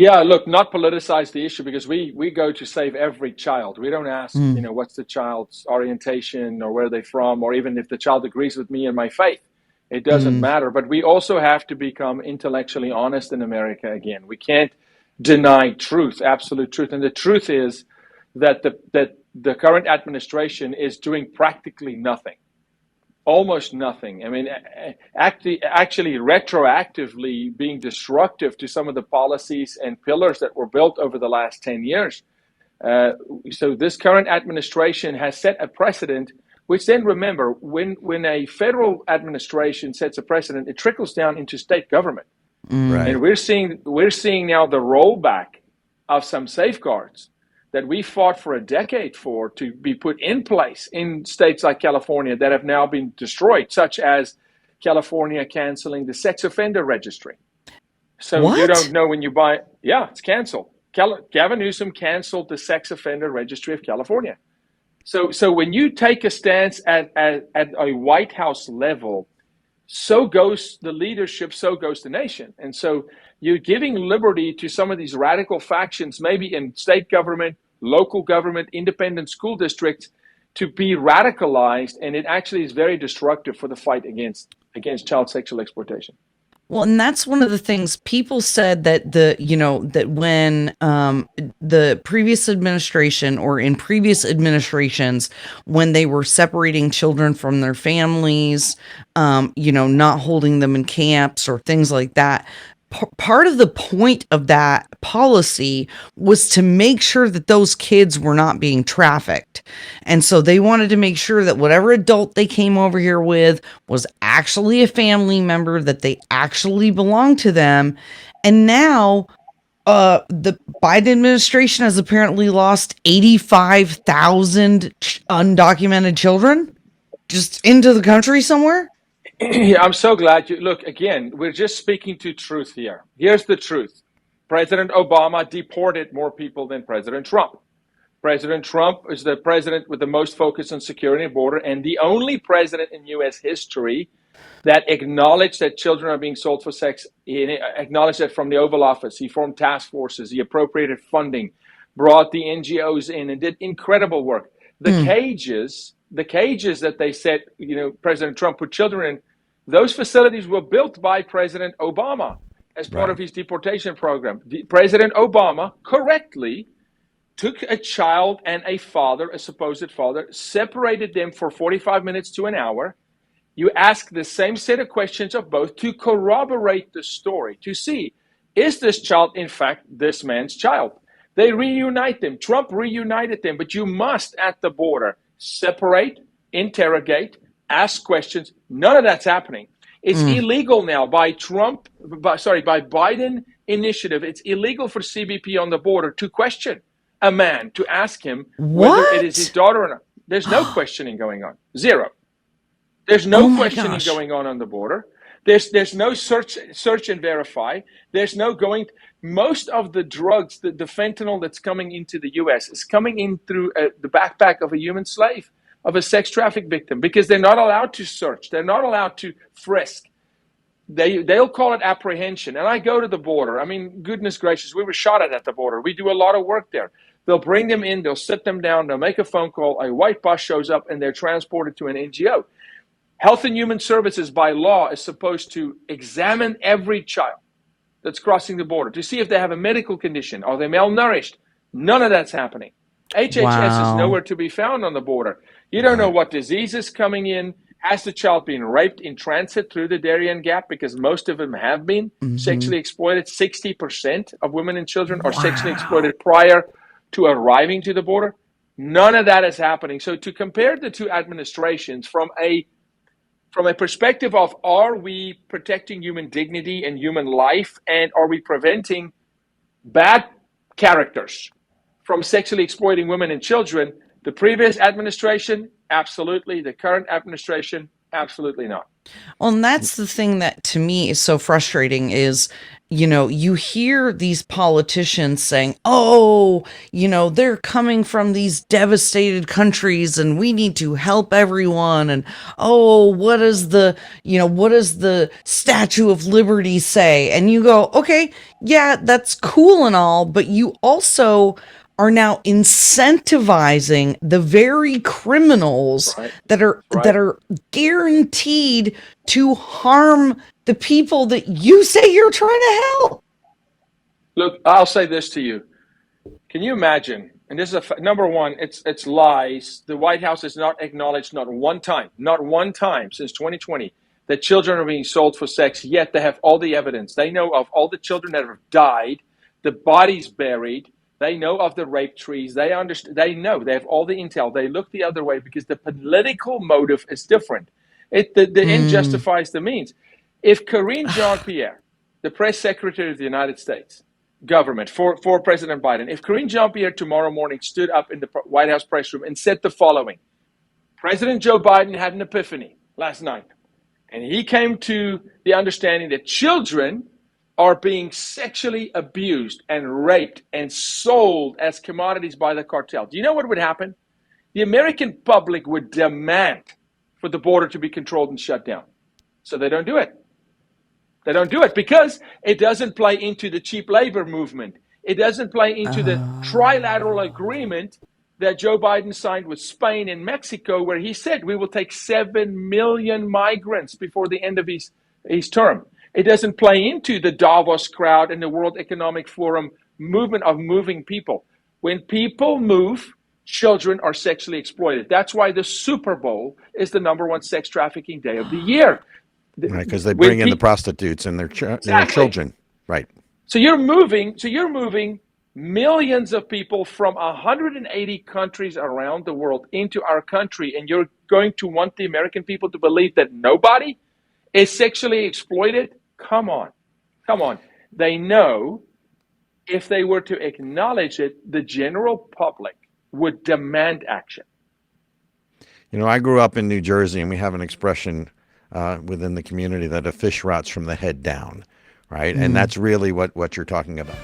Yeah, look, not politicize the issue because we go to save every child. We don't ask, Mm, what's the child's orientation or where they're from, or even if the child agrees with me and my faith. It doesn't mm, matter. But we also have to become intellectually honest in America again. We can't deny truth, absolute truth. And the truth is that the current administration is doing practically nothing, almost nothing. I mean, actually retroactively being destructive to some of the policies and pillars that were built over the last 10 years. Uh, so this current administration has set a precedent, which then remember, when a federal administration sets a precedent, it trickles down into state government. mm. And Right. we're seeing now the rollback of some safeguards that we fought for a decade for to be put in place in states like California that have now been destroyed, such as California canceling the sex offender registry. So you don't What? know when you buy, yeah, it's canceled. Gavin Newsom canceled the sex offender registry of California. So when you take a stance at a White House level, so goes the leadership, so goes the nation. And so you're giving liberty to some of these radical factions, maybe in state government, local government, independent school districts, to be radicalized. And it actually is very destructive for the fight against child sexual exploitation. Well, and that's one of the things people said that that when the previous administration or in previous administrations, when they were separating children from their families, not holding them in camps or things like that. Part of the point of that policy was to make sure that those kids were not being trafficked. And so they wanted to make sure that whatever adult they came over here with was actually a family member, that they actually belonged to them. And now the Biden administration has apparently lost 85,000 undocumented children just into the country somewhere. Yeah, I'm so glad you look again. We're just speaking to truth here. Here's the truth. President Obama deported more people than President Trump. President Trump is the president with the most focus on security and border, and the only president in U.S. history that acknowledged that children are being sold for sex. He acknowledged that from the Oval Office. He formed task forces. He appropriated funding, brought the NGOs in, and did incredible work. Mm, The cages that they said, President Trump put children in, those facilities were built by President Obama as part of Right. his deportation program. President Obama correctly took a child and a father, a supposed father, separated them for 45 minutes to an hour. You ask the same set of questions of both to corroborate the story, to see, is this child, in fact, this man's child? They reunite them. Trump reunited them, but you must, at the border, separate, interrogate, ask questions. None of that's happening. It's mm. illegal now by Biden initiative. It's illegal for CBP on the border to question a man, to ask him whether it is his What? daughter or not. There's no questioning going on. Zero. There's Oh no my questioning gosh. going on the border. There's no search and verify. There's no going. Most of the drugs, the fentanyl that's coming into the U.S. is coming in through the backpack of a human slave, of a sex traffic victim, because they're not allowed to search. They're not allowed to frisk. They'll call it apprehension. And I go to the border. I mean, goodness gracious, we were shot at the border. We do a lot of work there. They'll bring them in. They'll sit them down. They'll make a phone call. A white bus shows up, and they're transported to an NGO. Health and Human Services, by law, is supposed to examine every child that's crossing the border to see if they have a medical condition. Are they malnourished? None of that's happening. HHS is Wow. nowhere to be found on the border. You don't know Right. what disease is coming in. Has the child been raped in transit through the Darien Gap? Because most of them have been Hmm. sexually exploited. 60% of women and children are sexually Wow. exploited prior to arriving to the border. None of that is happening. So to compare the two administrations from a perspective of, are we protecting human dignity and human life, and are we preventing bad characters from sexually exploiting women and children? The previous administration, absolutely. The current administration, absolutely not. Well, and that's the thing that to me is so frustrating is, you hear these politicians saying, oh, they're coming from these devastated countries and we need to help everyone. And, oh, what does the Statue of Liberty say? And you go, okay, yeah, that's cool and all, but you also are now incentivizing the very criminals Right. that are guaranteed to harm the people that you say you're trying to help. Look, I'll say this to you. Can you imagine? And this is number one. It's lies. The White House has not acknowledged not one time since 2020 that children are being sold for sex. Yet they have all the evidence. They know of all the children that have died, the bodies buried. They know of the rape trees. They understand. They know. They have all the intel. They look the other way because the political motive is different. The end justifies the means. If Karine Jean-Pierre, the press secretary of the United States government for President Biden, if Karine Jean-Pierre tomorrow morning stood up in the White House press room and said the following: President Joe Biden had an epiphany last night, and he came to the understanding that children are being sexually abused and raped and sold as commodities by the cartel. Do you know what would happen? The American public would demand for the border to be controlled and shut down. So they don't do it. They don't do it because it doesn't play into the cheap labor movement. It doesn't play into the trilateral agreement that Joe Biden signed with Spain and Mexico, where he said we will take 7 million migrants before the end of his term. It doesn't play into the Davos crowd and the World Economic Forum movement of moving people. When people move, children are sexually exploited. That's why the Super Bowl is the #1 sex trafficking day of the year. Right, because they bring in the prostitutes and their children. Right. So you're moving millions of people from 180 countries around the world into our country, and you're going to want the American people to believe that nobody is sexually exploited? Come on. They know if they were to acknowledge it, the general public would demand action. I grew up in New Jersey, and we have an expression within the community that a fish rots from the head down, right? And that's really what you're talking about.